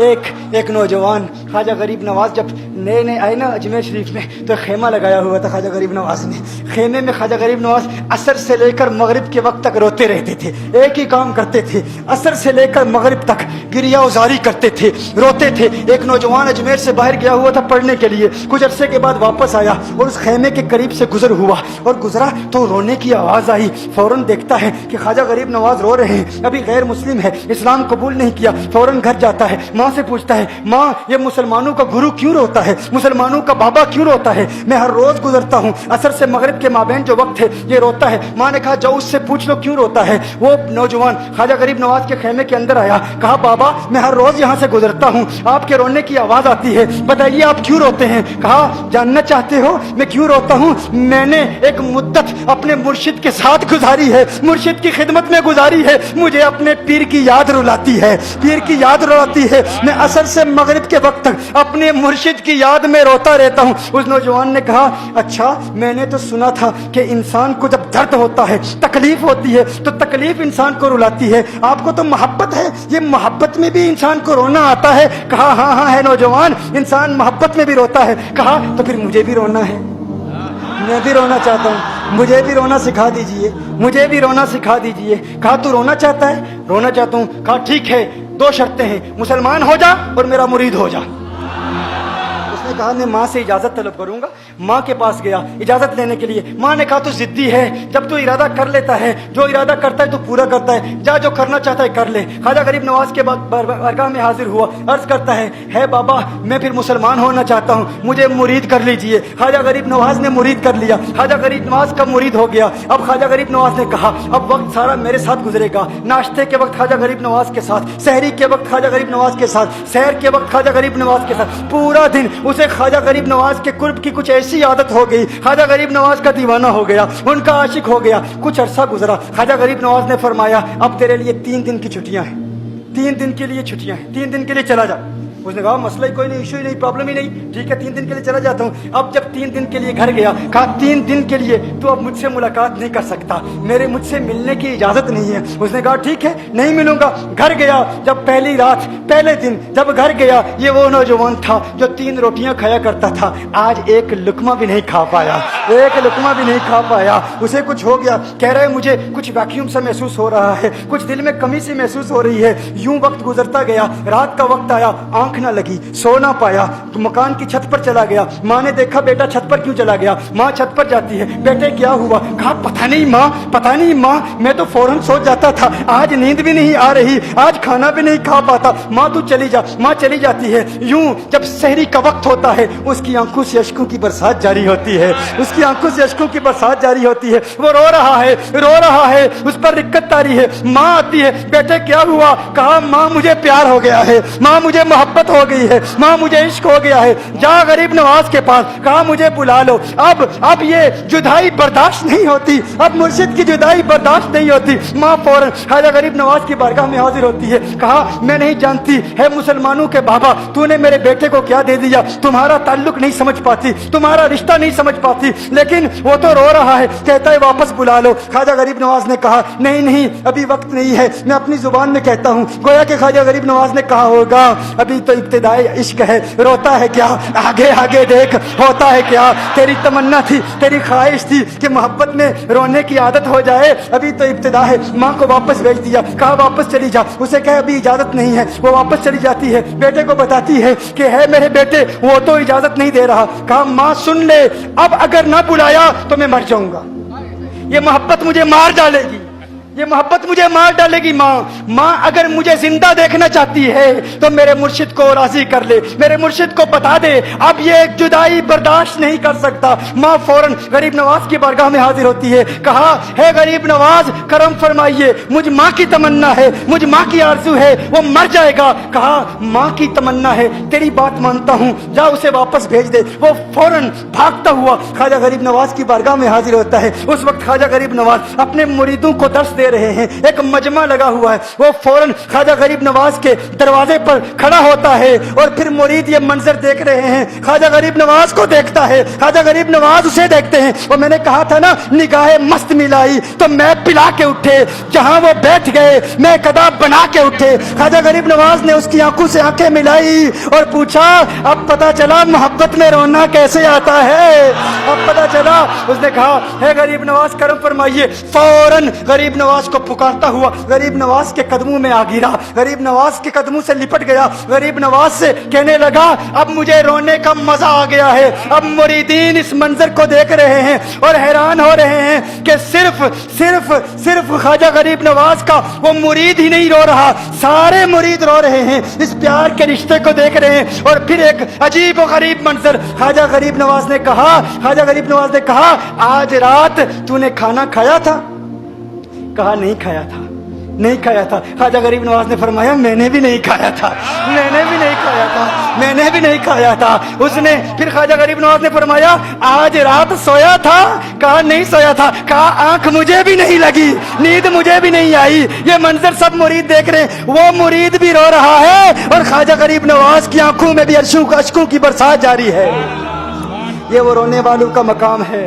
एक नौजवान ख्वाजा गरीब नवाज जब नए नए आए ना अजमेर शरीफ में, तो खेमा लगाया हुआ था ख्वाजा गरीब नवाज ने। खेमे में ख्वाजा गरीब नवाज असर से लेकर मगरिब के वक्त तक रोते रहते थे। एक ही काम करते थे, असर से लेकर मगरिब तक गिरिया उजारी करते थे, रोते थे। एक नौजवान अजमेर से बाहर गया हुआ था पढ़ने के लिए, कुछ अरसे के बाद वापस आया और उस खेमे के करीब से गुजर हुआ और गुजरा तो रोने की आवाज आई। फौरन देखता है कि ख्वाजा गरीब नवाज रो रहे हैं, अभी गैर मुस्लिम है, इस्लाम कबूल नहीं किया। फौरन घर जाता है, माँ से पूछता है, माँ ये मुसलमानों का गुरु क्यों रोता है, मुसलमानों का बाबा क्यों रोता है? मैं हर रोज गुजरता हूँ, असर से मगरिब के माबैन जो वक्त है ये रोता है। माँ ने कहा जाओ उससे पूछ लो क्यों रोता है। वो नौजवान ख्वाजा गरीब नवाज के खेमे के अंदर आया, कहा बाबा मैं हर रोज यहाँ से गुजरता हूँ, आपके रोने की आवाज आती है, बताइए आप क्यों रोते हैं? कहा जानना चाहते हो मैं क्यों रोता हूँ? मैंने एक मुद्दत अपने मुर्शिद के साथ गुजारी है, मुर्शिद की खिदमत में गुजारी है, मुझे अपने पीर की याद रुलाती है, पीर की याद रुलाती है। मैं असर से मगरिब के वक्त तक अपने मुर्शिद की याद में रोता रहता हूँ। उस नौजवान ने कहा अच्छा मैंने तो सुना था कि इंसान को जब दर्द होता है, तकलीफ होती है, तो तकलीफ इंसान को रुलाती है, आपको तो मोहब्बत है, ये मोहब्बत में भी इंसान को रोना आता है? कहा हाँ हाँ है नौजवान, इंसान मोहब्बत में भी रोता है। कहा तो फिर मुझे भी रोना है, मैं भी रोना चाहता हूँ, मुझे भी रोना सिखा दीजिए, मुझे भी रोना सिखा दीजिए। कहा तू रोना चाहता है? रोना चाहता हूँ। कहा ठीक है, दो शर्तें हैं, मुसलमान हो जा और मेरा मुरीद हो जा। उसने कहा मैं माँ से इजाजत तलब करूंगा। माँ के पास गया इजाजत लेने के लिए। माँ ने कहा तू जिद्दी है, जब तू इरादा कर लेता है, जो इरादा करता है तो पूरा करता है, जा जो करना चाहता है कर ले। ख्वाजा गरीब नवाज के बारगाह में हाजिर हुआ, अर्ज करता है बाबा मैं फिर मुसलमान होना चाहता हूँ, मुझे मुरीद कर लीजिए। ख्वाजा गरीब नवाज ने मुरीद कर लिया। ख्वाजा गरीब नवाज का मुरीद हो गया। अब ख्वाजा गरीब नवाज ने कहा अब वक्त सारा मेरे साथ गुजरेगा, नाश्ते के वक्त ख्वाजा गरीब नवाज के साथ, सहरी के वक्त ख्वाजा गरीब नवाज के साथ, सैर के वक्त ख्वाजा गरीब नवाज के साथ, पूरा दिन उसे ख्वाजा गरीब नवाज के कुर्ब की कुछ ऐसी आदत हो गई, ख्वाजा गरीब नवाज का दीवाना हो गया, उनका आशिक हो गया। कुछ अरसा गुजरा, ख्वाजा गरीब नवाज ने फरमाया अब तेरे लिए 3 दिन की छुट्टियां हैं, 3 दिन के लिए छुट्टियां हैं, 3 दिन के लिए चला जा। उसने कहा मसला ही कोई नहीं, इशू ही नहीं, प्रॉब्लम ही नहीं, ठीक है 3 दिन के लिए चला जाता हूँ। अब जब 3 दिन के लिए घर गया, कहा 3 दिन के लिए तू अब मुझसे मुलाकात नहीं कर सकता, मेरे मुझसे मिलने की इजाजत नहीं है। उसने कहा ठीक है नहीं मिलूंगा। घर गया, जब पहली रात पहले दिन जब घर गया, ये वो नौजवान था जो 3 रोटियां खाया करता था, आज एक लुकमा भी नहीं खा पाया, एक लुकमा भी नहीं खा पाया। उसे कुछ हो गया, कह रहे मुझे कुछ वैक्यूम सा महसूस हो रहा है, कुछ दिल में कमी सी महसूस हो रही है। यूं वक्त गुजरता गया, रात का वक्त आया, आंख ना लगी, सो ना पाया, तो मकान की छत पर चला गया। माँ ने देखा बेटा छत पर क्यों चला गया? माँ छत पर जाती है, बेटे क्या हुआ? कहा पता नहीं माँ, पता नहीं माँ, मैं तो फौरन सो जाता था, आज नींद भी नहीं आ रही, आज खाना भी नहीं खा पाता। माँ तू चली जा। माँ चली जाती है। यूं जब सहरी का वक्त होता है, उसकी आंखों से अश्कों की बरसात जारी होती है, उसकी आंखों से अश्कों की बरसात जारी होती है। वो रो रहा है, रो रहा है, उस पर दिक्कत तारी है। माँ आती है, बेटे क्या हुआ? कहा माँ मुझे प्यार हो गया है, माँ मुझे मोहब्बत हो गई है, माँ मुझे इश्क हो गया है, जा गरीब नवाज के पास, कहा मुझे बुला लो। अब ये जुदाई बर्दाश्त नहीं होती, अब मुर्शिद की जुदाई बर्दाश्त नहीं होती। माँ फौरन ख्वाजा गरीब नवाज की बारगाह में हाजिर होती है। कहा मैं नहीं जानती है मुसलमानों के बाबा, तूने मेरे बेटे को क्या दे दिया, तुम्हारा ताल्लुक नहीं समझ पाती, तुम्हारा रिश्ता नहीं समझ पाती, लेकिन वो तो रो रहा है, कहता है वापस बुला लो। ख्वाजा गरीब नवाज ने कहा नहीं नहीं अभी वक्त नहीं है, मैं अपनी जुबान में कहता हूँ। गोया कि ख्वाजा गरीब नवाज ने कहा होगा अभी तो इब्तिदाई इश्क है, रोता है क्या, आगे आगे देख होता है क्या। तेरी तमन्ना थी, तेरी ख्वाहिश थी कि मोहब्बत में रोने की आदत हो जाए, अभी तो इब्तिदा है। माँ को वापस भेज दिया, कहा वापस चली जा। उसे कहे अभी इजाजत नहीं है, वो वापस चली जाती है, बेटे को बताती है कि है मेरे बेटे वो तो इजाजत नहीं दे रहा। कहा माँ सुन ले, अब अगर ना बुलाया तो मैं मर जाऊंगा, ये मोहब्बत मुझे मार डालेगी, ये मोहब्बत मुझे मार डालेगी। माँ अगर मुझे जिंदा देखना चाहती है तो मेरे मुर्शिद को राजी कर ले, मेरे मुर्शिद को बता दे अब ये जुदाई बर्दाश्त नहीं कर सकता। माँ फौरन गरीब नवाज की बारगाह में हाजिर होती है। कहा है गरीब नवाज करम फरमाइए, मुझ माँ की तमन्ना है, मुझ माँ की आरज़ू है, वो मर जाएगा। कहा माँ की तमन्ना है, तेरी बात मानता हूँ, जा उसे वापस भेज दे। वो फौरन भागता हुआ ख्वाजा गरीब नवाज की बारगाह में हाजिर होता है। उस वक्त ख्वाजा गरीब नवाज अपने मुरीदों को दर्श दे रहे हैं, एक मजमा लगा हुआ है। वो फौरन ख्वाजा गरीब नवाज के दरवाजे पर खड़ा होता है और फिर मुरीद ये मंजर देख रहे हैं, ख्वाजा गरीब नवाज को देखता है, ख्वाजा गरीब नवाज उसे देखते हैं। और मैंने कहा था ना, निगाहें मस्त मिलाई तो मैं पिला के उठे, जहां वो बैठ गए मैं कदा बना के उठे। ख्वाजा गरीब नवाज ने उसकी आंखों से आंखें मिलाई और पूछा, अब पता चला मोहब्बत में रोना कैसे आता है, अब पता चला। उसने कहा, है गरीब नवाज करम फरमाइए। फौरन गरीब नवाज को पुकारता हुआ गरीब नवाज के कदमों में आ गिरा, गरीब नवाज के कदमों से लिपट गया, गरीब नवाज से कहने लगा, अब मुझे रोने का मजा आ गया है। अब मुरीदीन इस मंजर को देख रहे हैं और हैरान हो रहे हैं कि सिर्फ सिर्फ सिर्फ ख्वाजा गरीब नवाज का वो मुरीद ही नहीं रो रहा, सारे मुरीद रो रहे हैं, इस प्यार के रिश्ते को देख रहे हैं। और फिर एक अजीब और गरीब मंजर, ख्वाजा गरीब नवाज ने कहा, ख्वाजा गरीब नवाज ने कहा, आज रात तूने खाना खाया था? कहा नहीं खाया था, नहीं खाया था। ख्वाजा गरीब नवाज ने फरमाया, मैंने भी नहीं खाया था, मैंने भी नहीं खाया था, मैंने भी नहीं खाया था। उसने फिर ख्वाजा गरीब नवाज ने फरमाया, आज रात सोया था? कहा नहीं सोया था। कहा आंख मुझे भी नहीं लगी, नींद मुझे भी नहीं आई। ये मंजर सब मुरीद देख रहे हैं, वो मुरीद भी रो रहा है और ख्वाजा गरीब नवाज की आंखों में भी अश्कों की बरसात जारी है। ये वो रोने वालों का मकाम है।